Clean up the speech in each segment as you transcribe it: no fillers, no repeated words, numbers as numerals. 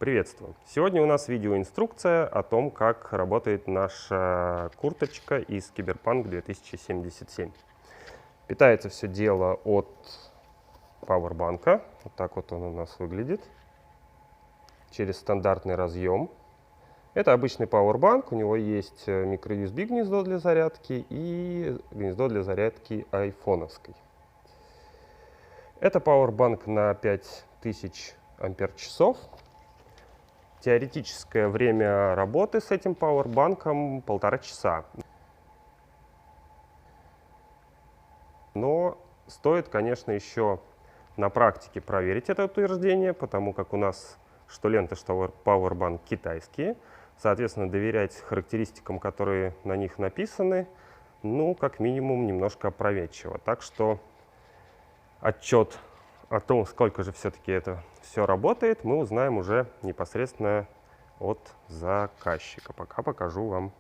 Приветствую! Сегодня у нас видеоинструкция о том, как работает наша курточка из Cyberpunk 2077. Питается все дело от пауэрбанка. Вот так вот он у нас выглядит. Через стандартный разъем. Это обычный пауэрбанк. У него есть microUSB гнездо для зарядки и гнездо для зарядки айфоновской. Это пауэрбанк на 5000 ампер-часов. Теоретическое время работы с этим пауэрбанком 1,5 часа. Но стоит, конечно, еще на практике проверить это утверждение, потому как у нас что лента, что пауэрбанк китайские. Соответственно, доверять характеристикам, которые на них написаны, ну, как минимум, немножко опрометчиво. Так что отчет о том, сколько же все-таки это все работает, мы узнаем уже непосредственно от заказчика. Пока покажу вам,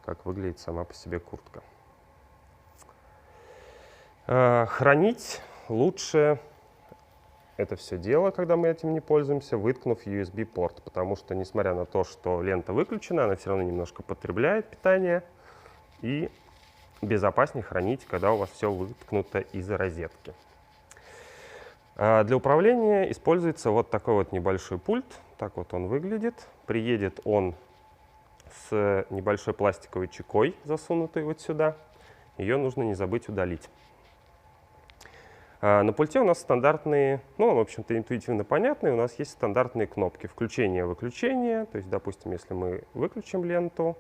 как выглядит сама по себе куртка. Хранить лучше это все дело, когда мы этим не пользуемся, выткнув USB-порт, потому что, несмотря на то, что лента выключена, она все равно немножко потребляет питание, и безопаснее хранить, когда у вас все выткнуто из розетки. Для управления используется вот такой вот небольшой пульт. Так вот он выглядит. Приедет он с небольшой пластиковой чекой, засунутой вот сюда. Ее нужно не забыть удалить. На пульте у нас стандартные, ну, в общем-то, интуитивно понятные, у нас есть стандартные кнопки включения-выключения. То есть, допустим, если мы выключим ленту,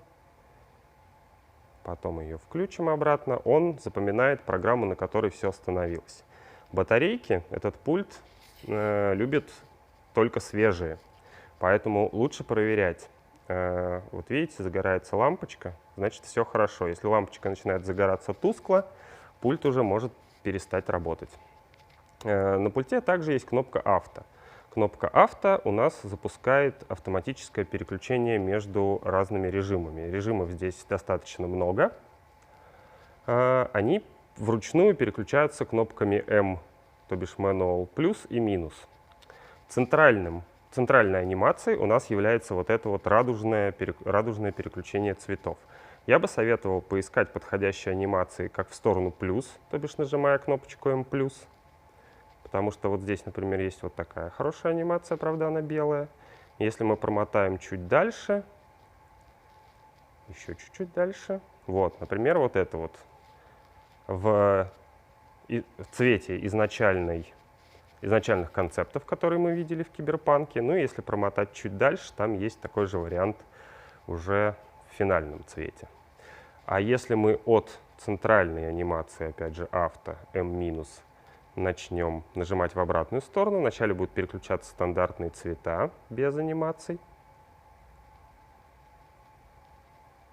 потом ее включим обратно, он запоминает программу, на которой все остановилось. Батарейки этот пульт любит только свежие, поэтому лучше проверять. Вот видите, загорается лампочка, значит все хорошо. Если лампочка начинает загораться тускло, пульт уже может перестать работать. На пульте также есть кнопка «Авто». Кнопка «Авто» у нас запускает автоматическое переключение между разными режимами. Режимов здесь достаточно много. Они вручную переключаются кнопками M, то бишь Manual плюс и минус. Центральной анимацией у нас является вот это вот радужное переключение цветов. Я бы советовал поискать подходящие анимации как в сторону плюс, то бишь нажимая кнопочку M+, потому что вот здесь, например, есть вот такая хорошая анимация, правда, она белая. Если мы промотаем чуть дальше, еще чуть-чуть дальше, вот, например, вот это вот в цвете изначальных концептов, которые мы видели в Киберпанке. Ну и если промотать чуть дальше, там есть такой же вариант уже в финальном цвете. А если мы от центральной анимации, опять же, авто, M-, начнем нажимать в обратную сторону, вначале будут переключаться стандартные цвета без анимаций.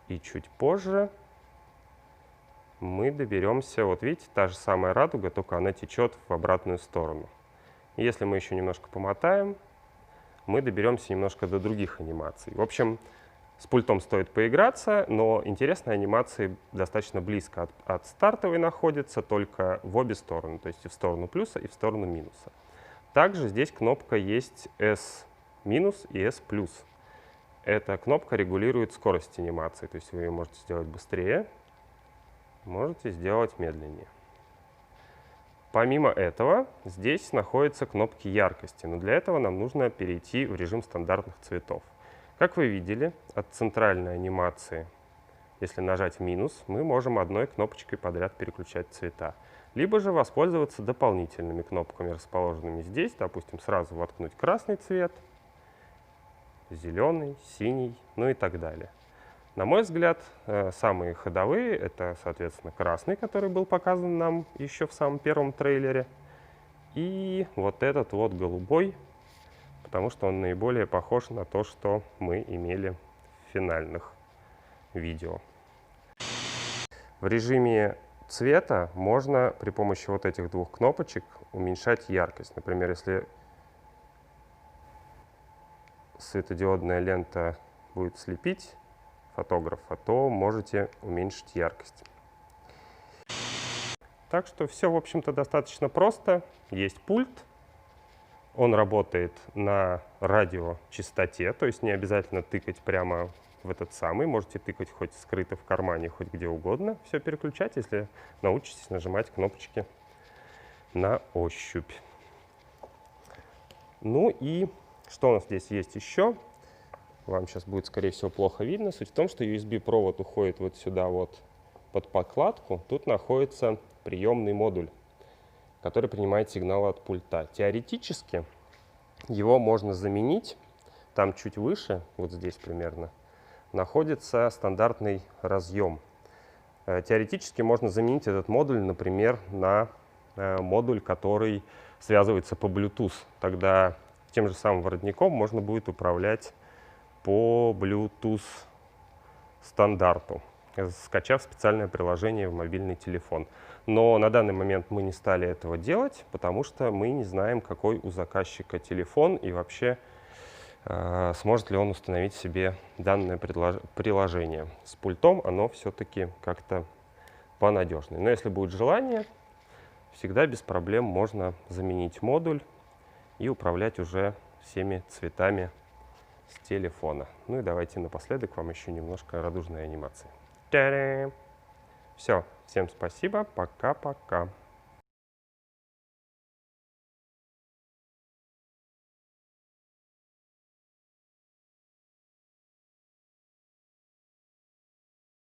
И чуть позже мы доберемся, вот видите, та же самая радуга, только она течет в обратную сторону. И если мы еще немножко помотаем, мы доберемся немножко до других анимаций. В общем, с пультом стоит поиграться, но интересные анимации достаточно близко от стартовой находятся, только в обе стороны, то есть и в сторону плюса, и в сторону минуса. Также здесь кнопка есть S- и S+. Эта кнопка регулирует скорость анимации, то есть вы ее можете сделать быстрее, можете сделать медленнее. Помимо этого, здесь находятся кнопки яркости, но для этого нам нужно перейти в режим стандартных цветов. Как вы видели, от центральной анимации, если нажать минус, мы можем одной кнопочкой подряд переключать цвета. Либо же воспользоваться дополнительными кнопками, расположенными здесь, допустим, сразу воткнуть красный цвет, зеленый, синий, ну и так далее. На мой взгляд, самые ходовые — это, соответственно, красный, который был показан нам еще в самом первом трейлере, и вот этот вот голубой, потому что он наиболее похож на то, что мы имели в финальных видео. В режиме цвета можно при помощи вот этих двух кнопочек уменьшать яркость. Например, если светодиодная лента будет слепить фотографа, то можете уменьшить яркость. Так что все, в общем-то, достаточно просто. Есть пульт, он работает на радиочастоте, то есть не обязательно тыкать прямо в этот самый, можете тыкать хоть скрыто в кармане, хоть где угодно, все переключать, если научитесь нажимать кнопочки на ощупь. Ну и что у нас здесь есть еще? Вам сейчас будет, скорее всего, плохо видно. Суть в том, что USB-провод уходит вот сюда вот под подкладку. Тут находится приемный модуль, который принимает сигналы от пульта. Теоретически его можно заменить. Там чуть выше, вот здесь примерно, находится стандартный разъем. Теоретически можно заменить этот модуль, например, на модуль, который связывается по Bluetooth. Тогда тем же самым воротником можно будет управлять по Bluetooth стандарту, скачав специальное приложение в мобильный телефон. Но на данный момент мы не стали этого делать, потому что мы не знаем, какой у заказчика телефон и вообще сможет ли он установить себе данное приложение. С пультом оно все-таки как-то понадежнее. Но если будет желание, всегда без проблем можно заменить модуль и управлять уже всеми цветами с телефона. Ну и давайте напоследок вам еще немножко радужной анимации. Та-дам! Все, всем спасибо, пока-пока.